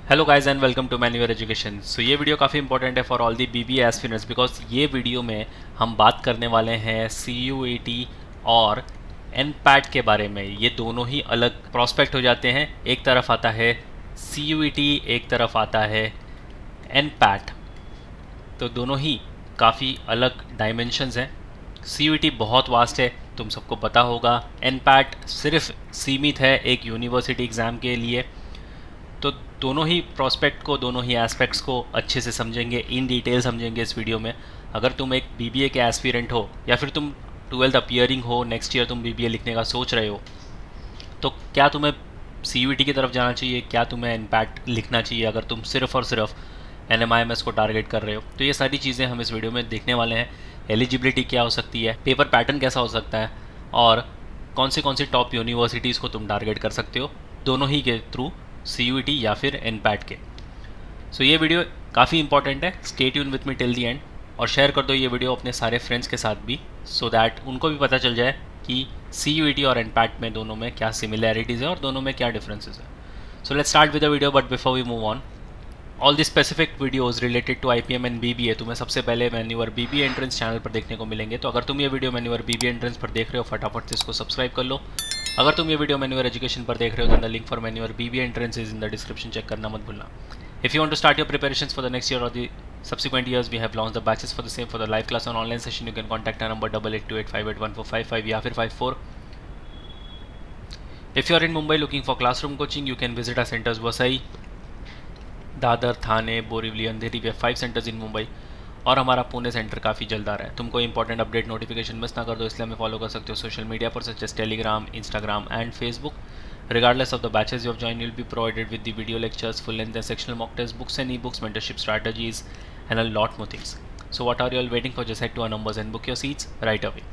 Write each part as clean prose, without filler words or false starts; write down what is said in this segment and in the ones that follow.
Hello guys and welcome to मैन्यूअर education. So ये video काफ़ी इंपॉर्टेंट है for all the BBA aspirants because ये वीडियो में हम बात करने वाले हैं सीयूईटी और एनपैट के बारे में। ये दोनों ही अलग प्रोस्पेक्ट हो जाते हैं। एक तरफ आता है सीयूईटी, एक तरफ आता है एनपैट। तो दोनों ही काफ़ी अलग डायमेंशंस हैं। सीयूईटी बहुत वास्ट है, तुम सबको पता होगा। एनपैट सिर्फ सीमित है एक यूनिवर्सिटी एग्ज़ाम के लिए। तो दोनों ही प्रोस्पेक्ट को, दोनों ही एस्पेक्ट्स को अच्छे से समझेंगे, इन डिटेल समझेंगे इस वीडियो में। अगर तुम एक बीबीए के एस्पिरेंट हो या फिर तुम 12th अपियरिंग हो, नेक्स्ट ईयर तुम बीबीए लिखने का सोच रहे हो, तो क्या तुम्हें सीयूईटी की तरफ जाना चाहिए, क्या तुम्हें एनपैट लिखना चाहिए अगर तुम सिर्फ और सिर्फ एनएमआईएमएस को टारगेट कर रहे हो। तो ये सारी चीज़ें हम इस वीडियो में देखने वाले हैं। एलिजिबिलिटी क्या हो सकती है, पेपर पैटर्न कैसा हो सकता है, और कौन सी टॉप यूनिवर्सिटीज़ को तुम टारगेट कर सकते हो दोनों ही के थ्रू, सीयूईटी या फिर एनपैट के। सो ये वीडियो काफ़ी इंपॉर्टेंट है, stay tune with me till the and. और शेयर कर दो ये वीडियो अपने सारे फ्रेंड्स के साथ भी, सो दैट उनको भी पता चल जाए कि सीयूईटी और एनपैट में दोनों में क्या सिमिलैरिटीज़ है और दोनों में क्या डिफरेंसेस है। So let's start with the video, but before we move on, all the specific videos related to IPM and BBA तुम्हें सबसे पहले मैन्यूअर बीबीए एंट्रेंस चैनल पर देखने को मिलेंगे। तो अगर तुम ये वीडियो मैन्यूअर बीबीए एंट्रेंस पर देख रहे हो, फटाफट से इसको सब्सक्राइब कर लो। अगर तुम ये वीडियो मैन्यूअर एजुकेशन पर देख रहे हो, तो द लिंक फॉर मैन्यूअर BBA entrance is in the description, check करना मत भूलना। If you want to start your preparations for the next year or the subsequent years, we have launched the batches for the same. For the live class on online session, you can contact our number 8828581455 या फिर 54. If you are in Mumbai looking for classroom coaching, you can visit our centers Vasai, Dadar, Thane, Borivali, Andheri. We have 5 centres in Mumbai, और हमारा Pune centre काफ़ी जल्द आ रहा है। तुमको important update notification miss ना कर दो, इसलिए हमें फॉलो कर सकते हो सोशल मीडिया पर, such as Telegram, Instagram and Facebook. Regardless of the batches you have joined, you'll be provided with the video lectures, full length and sectional mock tests, books and ebooks, mentorship strategies, and a lot more things. So what are you all waiting for? Just head to our numbers and book your seats right away.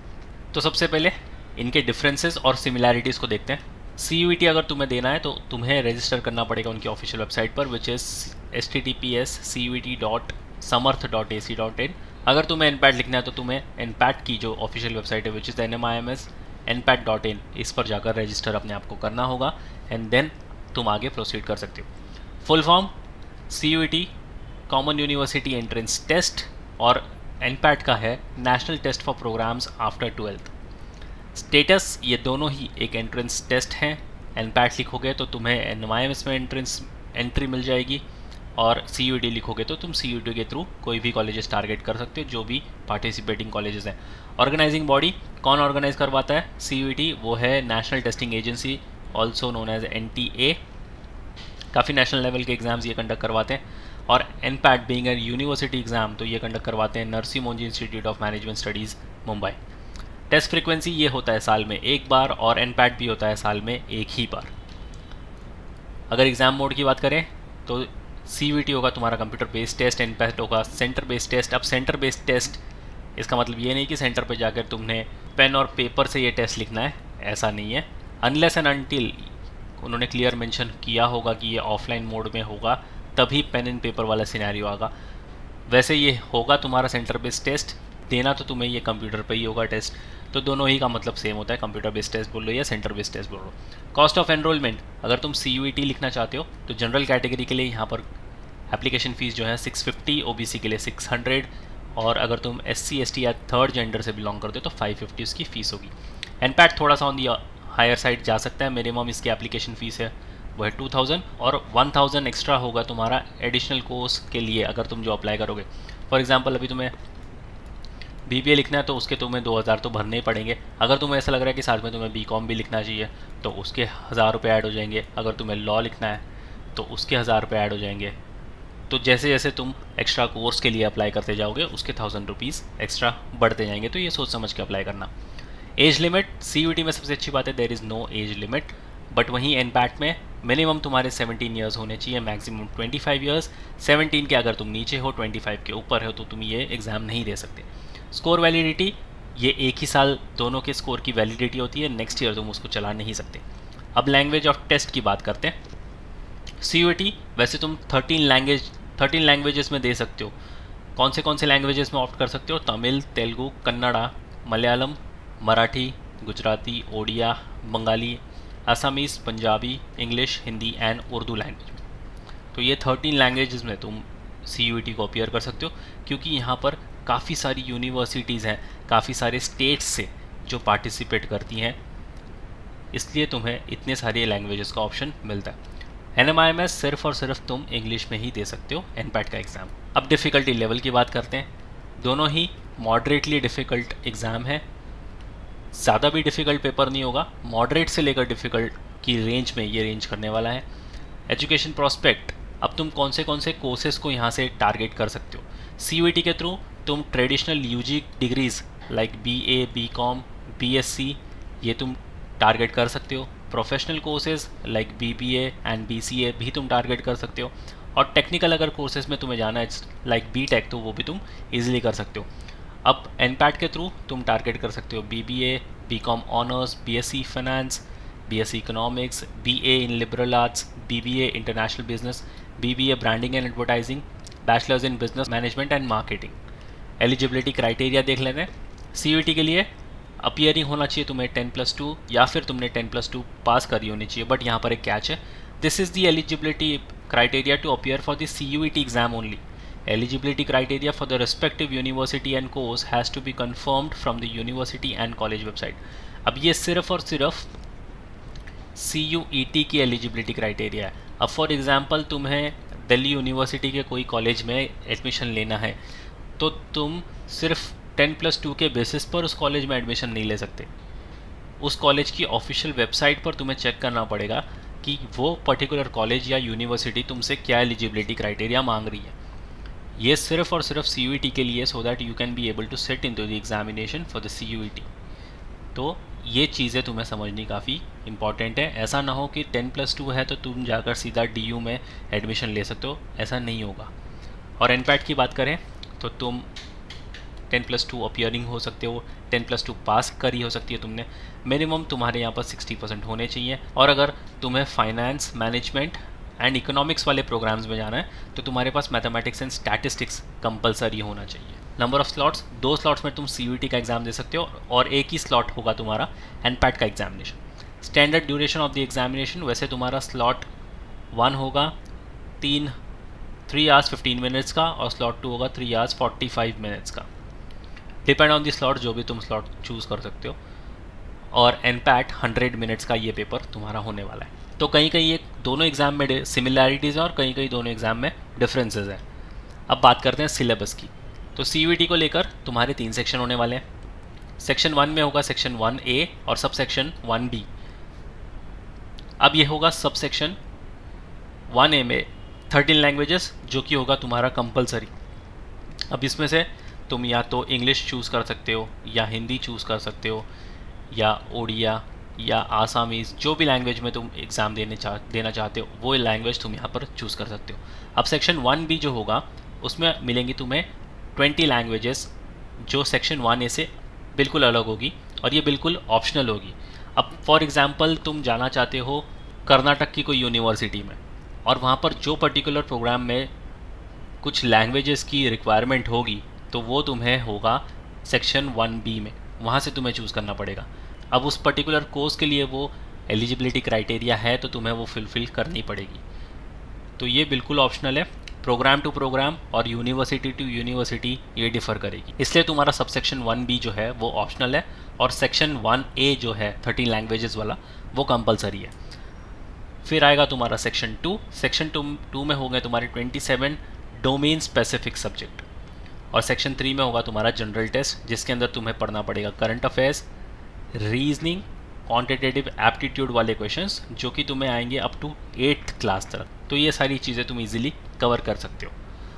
तो सबसे पहले इनके differences और similarities को देखते हैं। CUET अगर तुम्हें देना है तो तुम्हें रजिस्टर करना पड़ेगा उनकी ऑफिशियल वेबसाइट पर, विच इज़ https://cuet.samarth.ac.in। अगर तुम्हें एनपैट लिखना है तो तुम्हें एनपैट की जो ऑफिशियल वेबसाइट है, विच इज़ NMIMS npat.in, इस पर जाकर रजिस्टर अपने आप को करना होगा, एंड देन तुम आगे प्रोसीड कर सकते हो। Full form CUET common university entrance test, और एनपैट का है national test for programmes after 12th। Status ये दोनों ही एक एंट्रेंस टेस्ट हैं। एनपैट लिखोगे तो तुम्हें एनएमआईएमएस में एंट्री मिल जाएगी, और सीयूईटी लिखोगे तो तुम सीयूईटी के थ्रू कोई भी कॉलेजेस टारगेट कर सकते हो जो भी पार्टिसिपेटिंग कॉलेजेस हैं। ऑर्गेनाइजिंग बॉडी कौन ऑर्गेनाइज करवाता है सीयूईटी? वो है national testing agency, also known as NTA। काफ़ी नेशनल लेवल के एग्जाम्स ये कंडक्ट करवाते हैं। और NPAT being a university exam, तो ये कंडक्ट करवाते हैं Narsee Monjee institute of management studies, Mumbai. Test frequency ये होता है साल में एक बार, और एनपैट भी होता है साल में एक ही बार। अगर एग्ज़ाम मोड की बात करें तो सीयूईटी होगा तुम्हारा कंप्यूटर बेस्ड टेस्ट, एनपैट होगा सेंटर बेस्ड टेस्ट। अब सेंटर बेस्ड टेस्ट, इसका मतलब ये नहीं कि सेंटर पर जाकर तुमने पेन और पेपर से ये टेस्ट लिखना है, ऐसा नहीं है। अनलेस एंड अनटिल उन्होंने क्लियर मेंशन किया होगा कि ये ऑफलाइन मोड में होगा, तभी पेन एंड पेपर वाला सिनेरियो आगा। वैसे ये होगा तुम्हारा सेंटर बेस्ड टेस्ट, देना तो तुम्हें ये कंप्यूटर पर ही होगा टेस्ट। तो दोनों ही का मतलब सेम होता है, कंप्यूटर बेस्ड टेस्ट बोल लो या सेंटर बेस्ड टेस्ट बोल लो। कॉस्ट ऑफ एनरोलमेंट, अगर तुम सीयूईटी लिखना चाहते हो तो जनरल कैटेगरी के लिए यहाँ पर एप्लीकेशन फ़ीस जो है 650, ओबीसी के लिए 600, और अगर तुम SC ST या थर्ड जेंडर से बिलोंग करते हो तो 550 उसकी फ़ीस होगी। एनपैट थोड़ा सा ऑन दी हायर साइड जा सकता है, मिनिमम इसकी एप्लीकेशन फ़ीस है वो है 2000, और 1000 एक्स्ट्रा होगा तुम्हारा एडिशनल कोर्स के लिए अगर तुम जो अप्लाई करोगे। फॉर एग्जांपल अभी तुम्हें बीबीए लिखना है तो उसके तुम्हें 2000 तो भरने ही पड़ेंगे। अगर तुम्हें ऐसा लग रहा है कि साथ में तुम्हें बीकॉम भी लिखना चाहिए तो उसके 1000 रुपये ऐड हो जाएंगे। अगर तुम्हें लॉ लिखना है तो उसके 1000 रुपये ऐड हो जाएंगे। तो जैसे जैसे तुम एक्स्ट्रा कोर्स के लिए अप्लाई करते जाओगे उसके 1000 रुपीज़ एक्स्ट्रा बढ़ते जाएंगे। तो ये सोच समझ के अप्लाई करना। एज लिमिट, सीयूईटी में सबसे अच्छी बात है there is no age limit, but वहीं एनपैट में मिनिमम तुम्हारे 17 ईयर्स होने चाहिए, मैक्सिमम 25 ईयर्स। 17 के अगर तुम नीचे हो, 25 के ऊपर हो तो तुम ये एग्ज़ाम नहीं दे सकते। स्कोर वैलिडिटी, ये एक ही साल दोनों के स्कोर की वैलिडिटी होती है, नेक्स्ट ईयर तुम उसको चला नहीं सकते। अब लैंग्वेज ऑफ टेस्ट की बात करते हैं। सीयूईटी वैसे तुम 13 लैंग्वेजेस में दे सकते हो। कौन से लैंग्वेजेस में ऑप्ट कर सकते हो? Tamil, Telugu, Kannada, Malayalam, Marathi, Gujarati, Odia, Bengali, Assamese, Punjabi, English, Hindi and Urdu language. तो ये 13 लैंग्वेजेस में तुम CUET को अपीयर कर सकते हो, क्योंकि यहाँ पर काफ़ी सारी यूनिवर्सिटीज़ हैं, काफ़ी सारे स्टेट्स से जो पार्टिसिपेट करती हैं, इसलिए तुम्हें इतने सारे लैंग्वेजेस का ऑप्शन मिलता है। NMIMS सिर्फ और सिर्फ तुम इंग्लिश में ही दे सकते हो NPAT का एग्ज़ाम। अब डिफ़िकल्टी लेवल की बात करते हैं। दोनों ही मॉडरेटली डिफ़िकल्ट एग्ज़ाम है, ज़्यादा भी डिफ़िकल्ट पेपर नहीं होगा, मॉडरेट से लेकर डिफ़िकल्ट की रेंज में ये रेंज करने वाला है। एजुकेशन प्रोस्पेक्ट, अब तुम कौन से कोर्सेज को यहाँ से टारगेट कर सकते हो। CUET के थ्रू तुम traditional UG degrees like BA, BCom, BSc ये तुम टारगेट कर सकते हो। Professional courses like BBA and BCA भी तुम टारगेट कर सकते हो। और टेक्निकल अगर कोर्सेज में तुम्हें जाना है लाइक BTech, तो वो भी तुम ईजिली कर सकते हो। अब NPAT के थ्रू तुम टारगेट कर सकते हो BBA, BCom honours, BSc finance, BSc economics, BA in liberal arts, BBA international business, BBA branding and advertising, bachelors in business management and marketing. Eligibility criteria देख लेते हैं। CUET के लिए अपीयरिंग होना चाहिए तुम्हें 10+2 या फिर तुमने 10+2 पास करी होनी चाहिए, बट यहाँ पर एक कैच है। This is the eligibility criteria to appear for the CUET exam only. Eligibility criteria for the respective university and course has to be confirmed from the university and college website। अब ये सिर्फ और सिर्फ CUET की eligibility criteria है। अब for example तुम्हें Delhi university के कोई कॉलेज में एडमिशन लेना है, तो तुम सिर्फ 10+2 के बेसिस पर उस कॉलेज में एडमिशन नहीं ले सकते। उस कॉलेज की ऑफिशियल वेबसाइट पर तुम्हें चेक करना पड़ेगा कि वो पर्टिकुलर कॉलेज या यूनिवर्सिटी तुमसे क्या एलिजिबिलिटी क्राइटेरिया मांग रही है। ये सिर्फ और सिर्फ CUET के लिए, so that you can be able to set in to the examination for the CUET। तो ये चीज़ें तुम्हें समझनी काफ़ी इंपॉर्टेंट है। ऐसा ना हो कि 10+2 है तो तुम जाकर सीधा DU में एडमिशन ले सकते हो, ऐसा नहीं होगा। और NPAT की बात करें तो तुम 10+2 अपीयरिंग हो सकते हो, 10+2 पास करी हो सकती है तुमने, मिनिमम तुम्हारे यहाँ पर 60% होने चाहिए। और अगर तुम्हें फाइनेंस, मैनेजमेंट एंड इकोनॉमिक्स वाले प्रोग्राम्स में जाना है तो तुम्हारे पास मैथमेटिक्स एंड स्टैटिस्टिक्स कंपलसरी होना चाहिए। नंबर ऑफ स्लॉट्स, 2 स्लॉट्स में तुम CUET का एग्ज़ाम दे सकते हो और एक ही स्लॉट होगा तुम्हारा NPAT का examination. Standard duration of the examination, वैसे तुम्हारा स्लॉट 1 होगा 3 hours 15 minutes का, और स्लॉट 2 होगा 3 hours 45 minutes का। डिपेंड ऑन द स्लॉट, जो भी तुम स्लॉट चूज़ कर सकते हो। और NPAT 100 मिनट्स का ये पेपर तुम्हारा होने वाला है। तो कहीं कहीं ये दोनों एग्ज़ाम में सिमिलैरिटीज़ हैं और कहीं कहीं दोनों एग्ज़ाम में डिफरेंसेस हैं। अब बात करते हैं सिलेबस की। तो CUET को लेकर तुम्हारे 3 सेक्शन होने वाले हैं। सेक्शन 1 में होगा सेक्शन 1A और सब सेक्शन 1B। अब ये होगा सब सेक्शन 1A में 13 लैंग्वेजेस, जो कि होगा तुम्हारा कंपलसरी। अब इसमें से तुम या तो इंग्लिश चूज़ कर सकते हो, या हिंदी चूज़ कर सकते हो, या ओडिया या आसामीज़, जो भी लैंग्वेज में तुम एग्ज़ाम देना चाहते हो वो लैंग्वेज तुम यहाँ पर चूज़ कर सकते हो। अब सेक्शन 1B जो होगा उसमें मिलेंगी तुम्हें 20 लैंग्वेजेस, जो सेक्शन 1A से बिल्कुल अलग होगी और ये बिल्कुल ऑप्शनल होगी। अब फॉर एग्ज़ाम्पल तुम जाना चाहते हो कर्नाटक की कोई यूनिवर्सिटी में, और वहाँ पर जो पर्टिकुलर प्रोग्राम में कुछ लैंग्वेजेस की रिक्वायरमेंट होगी, तो वो तुम्हें होगा सेक्शन 1B में, वहाँ से तुम्हें चूज़ करना पड़ेगा। अब उस पर्टिकुलर कोर्स के लिए वो एलिजिबिलिटी क्राइटेरिया है तो तुम्हें वो फुलफिल करनी पड़ेगी। तो ये बिल्कुल ऑप्शनल है। प्रोग्राम टू प्रोग्राम और यूनिवर्सिटी टू यूनिवर्सिटी ये डिफ़र करेगी, इसलिए तुम्हारा सब सेक्शन 1B जो है वो ऑप्शनल है, और सेक्शन 1A जो है 13 लैंग्वेजेस वाला वो कंपलसरी है। फिर आएगा तुम्हारा सेक्शन 2। सेक्शन 2 में होंगे तुम्हारे 27 डोमेन स्पेसिफिक सब्जेक्ट, और सेक्शन 3 में होगा तुम्हारा जनरल टेस्ट, जिसके अंदर तुम्हें पढ़ना पड़ेगा current affairs, reasoning, quantitative aptitude वाले क्वेश्चंस, जो कि तुम्हें आएंगे अप टू 8th क्लास तक। तो ये सारी चीज़ें तुम इजीली कवर कर सकते हो।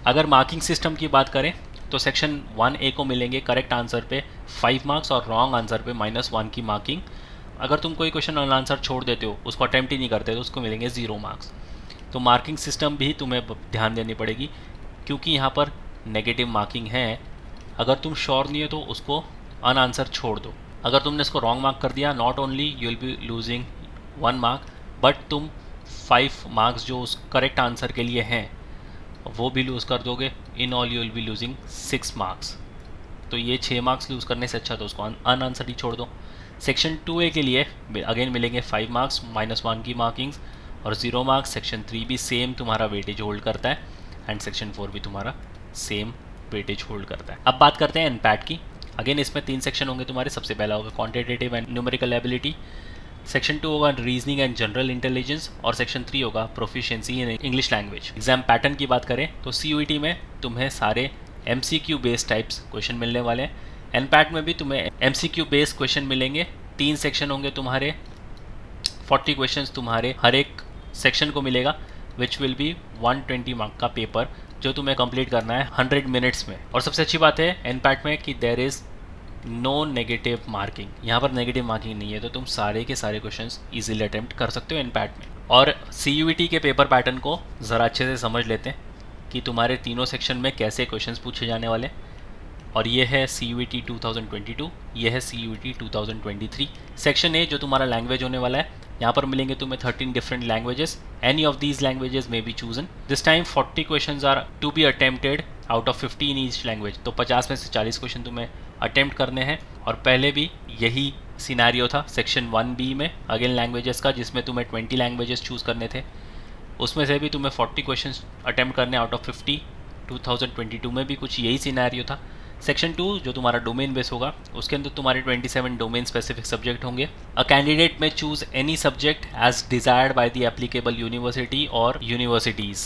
अगर मार्किंग सिस्टम की बात करें तो सेक्शन 1A को मिलेंगे करेक्ट आंसर पे 5 मार्क्स और रॉन्ग आंसर पे -1 की मार्किंग। अगर तुम कोई क्वेश्चन अनआंसर छोड़ देते हो, उसको अटैम्प्ट ही नहीं करते, तो उसको मिलेंगे 0 मार्क्स। तो मार्किंग सिस्टम भी तुम्हें ध्यान देनी पड़ेगी, क्योंकि यहाँ पर नेगेटिव मार्किंग है। अगर तुम श्योर नहीं हो तो उसको अनआंसर छोड़ दो। अगर तुमने इसको रॉन्ग मार्क कर दिया, not only you will be losing 1 mark, but तुम 5 मार्क्स जो उस करेक्ट आंसर के लिए हैं वो भी लूज़ कर दोगे। In all you will be losing 6 marks. तो ये 6 मार्क्स लूज़ करने से अच्छा तो उसको अनआंसर ही छोड़ दो। सेक्शन 2A के लिए अगेन मिलेंगे 5 मार्क्स -1 की मार्किंग्स, और 0 मार्क्स। सेक्शन 3 भी सेम तुम्हारा वेटेज होल्ड करता है एंड सेक्शन 4 भी तुम्हारा सेम वेटेज होल्ड करता है। अब बात करते हैं एनपैट की। अगेन इसमें 3 सेक्शन होंगे तुम्हारे। सबसे पहला होगा quantitative and numerical ability, section 2 होगा रीजनिंग एंड जनरल इंटेलिजेंस और सेक्शन 3 होगा proficiency in English language. Exam pattern की बात करें तो CUET में तुम्हें सारे MCQ बेस्ड टाइप्स क्वेश्चन मिलने वाले हैं। एनपैट में भी तुम्हें MCQ बेस्ड क्वेश्चन मिलेंगे। 3 सेक्शन होंगे तुम्हारे, 40 क्वेश्चंस तुम्हारे हर एक सेक्शन को मिलेगा, विच विल बी 120 मार्क का पेपर जो तुम्हें कंप्लीट करना है 100 मिनट्स में। और सबसे अच्छी बात है एनपैट में कि there is no negative marking, यहाँ पर नेगेटिव मार्किंग नहीं है, तो तुम सारे के सारे क्वेश्चंस इजीली अटेम्प्ट कर सकते हो एनपैट में। और CUET के पेपर पैटर्न को ज़रा अच्छे से समझ लेते हैं कि तुम्हारे तीनों सेक्शन में कैसे क्वेश्चंस पूछे जाने वाले। और ये है CUET 2022, ये है CUET 2023। सेक्शन A जो तुम्हारा लैंग्वेज होने वाला है, यहाँ पर मिलेंगे तुम्हें 13 different languages. Any of these languages may be chosen. This time 40 questions are to be attempted out of 50 in each language, तो 50 में से 40 क्वेश्चन तुम्हें अटेम्प्ट करने हैं। और पहले भी यही सिनेरियो था सेक्शन 1B में अगेन लैंग्वेजेस का, जिसमें तुम्हें 20 लैंग्वेजेस चूज़ करने थे, उसमें से भी तुम्हें 40 क्वेश्चन अटेम्प्ट करने आउट ऑफ 50। 2022 में भी कुछ यही सिनेरियो था। सेक्शन 2 जो तुम्हारा डोमेन बेस होगा, उसके अंदर तुम्हारे 27 डोमेन स्पेसिफिक सब्जेक्ट होंगे। A candidate may choose any subject as desired by the applicable university और यूनिवर्सिटीज़।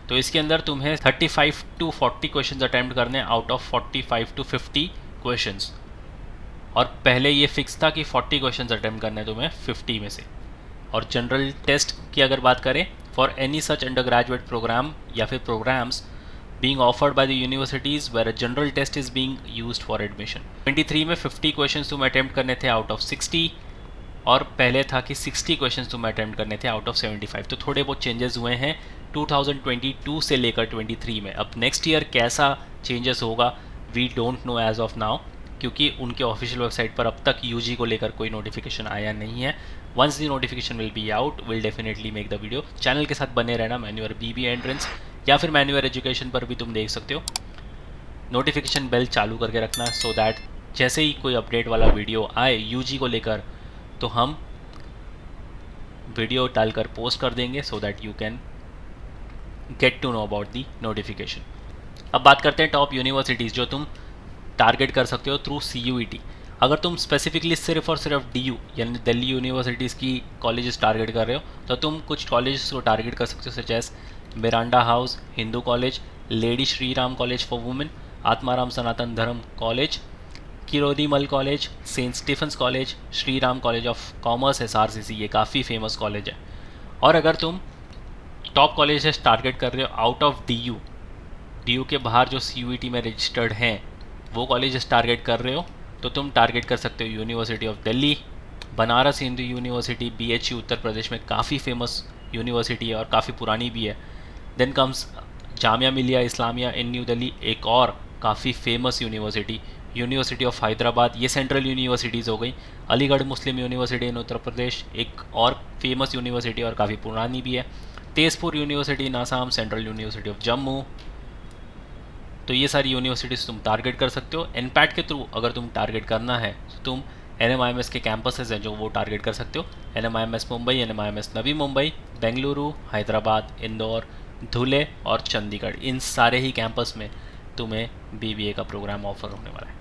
तो इसके अंदर तुम्हें 35 to 40 क्वेश्चंस अटेम्प्ट करने आउट ऑफ 45 to 50 क्वेश्चंस। और पहले ये फिक्स था कि 40 क्वेश्चंस अटेम्प्ट करने तुम्हें 50 में से। और जनरल टेस्ट की अगर बात करें, for any such undergraduate programme या फिर programmes being offered by the universities where a general test is being used for admission। 23 में 50 क्वेश्चंस तुम्हें अटेम्प्ट करने थे आउट ऑफ 60, और पहले था कि 60 क्वेश्चंस तुम्हें अटेम्प्ट करने थे आउट ऑफ 75। तो थोड़े बहुत चेंजेस हुए हैं 2022 से लेकर 23 में। अब नेक्स्ट ईयर कैसा चेंजेस होगा we don't know as of now, क्योंकि उनके ऑफिशियल वेबसाइट पर अब तक UG को लेकर कोई नोटिफिकेशन आया नहीं है। Once the notification will be out will definitely make the video. Channel के साथ बने रहना। मैन्यूअर BB एंट्रेंस या फिर मैन्यूअर एजुकेशन पर भी तुम देख सकते हो। नोटिफिकेशन बेल चालू करके रखना सो दैट जैसे ही कोई अपडेट वाला वीडियो आए UG को लेकर तो हम वीडियो डालकर पोस्ट कर देंगे so that you can get to know about the notification. अब बात करते हैं टॉप यूनिवर्सिटीज़ जो तुम टारगेट कर सकते हो थ्रू CUET। अगर तुम स्पेसिफिकली सिर्फ और सिर्फ DU यानी दिल्ली यूनिवर्सिटीज़ की कॉलेजेस टारगेट कर रहे हो तो तुम कुछ कॉलेजेस को टारगेट कर सकते हो, such as Miranda house Hindu college, lady Shri Ram college for women, Atmaram Sanatan Dharma college, Kirorimal college, saint Stephen's college, Shri Ram college of commerce SRCC, ये काफ़ी फेमस कॉलेज है। और अगर तुम टॉप कॉलेजेस टारगेट कर रहे हो आउट ऑफ DU के बाहर जो CUET में रजिस्टर्ड हैं वो कॉलेजेस टारगेट कर रहे हो तो तुम टारगेट कर सकते हो university of Delhi, Banaras Hindu university, BHU Uttar Pradesh में काफ़ी फेमस यूनिवर्सिटी है और काफ़ी पुरानी भी है। देन कम्स जामिया मिलिया इस्लामिया इन न्यू दिल्ली, एक और काफ़ी famous university, university of Hyderabad, ये सेंट्रल यूनिवर्सिटीज़ हो गई। अलीगढ़ मुस्लिम यूनिवर्सिटी इन उत्तर प्रदेश, एक और फेमस यूनिवर्सिटी और काफ़ी पुरानी भी है। Tezpur university in Assam, central university of Jammu. तो ये सारी यूनिवर्सिटीज़ तुम टारगेट कर सकते हो। एनपैट के थ्रू अगर तुम टारगेट करना है तो तुम NMIMS के कैंपसेस हैं जो वो टारगेट कर सकते हो। NMIMS मुंबई, NMIMS नवी मुंबई, बेंगलुरु, हैदराबाद, इंदौर, धुले और चंडीगढ़, इन सारे ही कैंपस में तुम्हें BBA का प्रोग्राम ऑफर होने वाला है।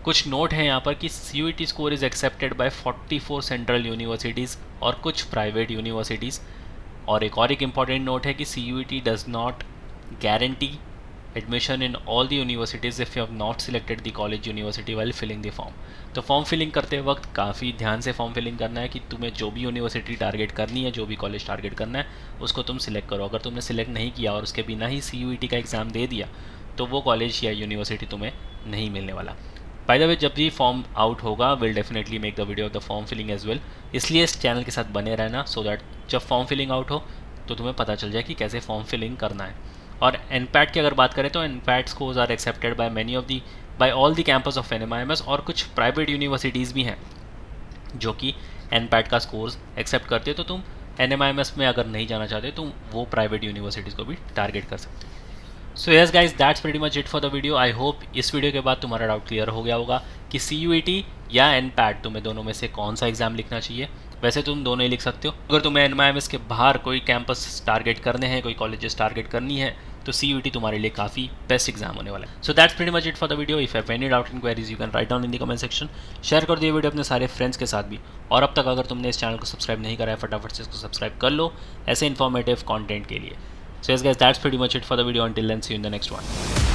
कुछ नोट है यहाँ पर कि CUET score is accepted by 44 central universities और कुछ प्राइवेट यूनिवर्सिटीज़। और एक इम्पॉर्टेंट नोट है कि CUET does not guarantee admission in all the universities if you have not selected the college university while filling the form। तो form filling करते वक्त काफ़ी ध्यान से फॉर्म फिलिंग करना है कि तुम्हें जो भी यूनिवर्सिटी टारगेट करनी है, जो भी कॉलेज टारगेट करना है उसको तुम सिलेक्ट करो। अगर तुमने सिलेक्ट नहीं किया और उसके बिना ही CUET का एग्ज़ाम दे दिया तो वो कॉलेज या यूनिवर्सिटी तुम्हें नहीं मिलने वाला। बाय द वे जब भी फॉर्म आउट होगा will definitely make the video of the form filling as well, इसलिए इस चैनल के साथ बने रहना सो दैट जब फॉर्म फिलिंग आउट हो तो तुम्हें पता चल जाए कि कैसे फॉर्म फिलिंग करना है। और एनपैट की अगर बात करें तो NPAT scores are accepted by all the campus of NMIMS, और कुछ प्राइवेट यूनिवर्सिटीज़ भी हैं जो कि एनपैट का स्कोर्स एक्सेप्ट करते हो। तो तुम NMIMS में अगर नहीं जाना चाहते तुम वो प्राइवेट यूनिवर्सिटीज़ को भी टारगेट कर सकते हो। So yes guys, that's pretty much it for the video. I hope इस वीडियो के बाद तुम्हारा डाउट क्लियर हो गया होगा कि CUET या एनपैट तुम्हें दोनों में से कौन सा एग्ज़ाम लिखना चाहिए। वैसे तुम दोनों ही लिख सकते हो। अगर तुम्हें NMIMS के बाहर कोई कैंपस टारगेट करने हैं, कोई कॉलेजेस टारगेट करनी है, तो CUET तुम्हारे लिए काफ़ी बेस्ट एग्जाम होने वाला है। So that's pretty much it for the video. If have any doubt in queries you can write down in the comment section. Share कर दिए वीडियो अपने सारे फ्रेंड्स के साथ भी, और अब तक अगर तुमने इस चैनल को सब्सक्राइब नहीं करा है फटाफट से इसको सब्सक्राइब कर लो ऐसे इन्फॉर्मेटिव कॉन्टेंट के लिए। So yes guys, that's pretty much it for the video. Until then see you in the next one.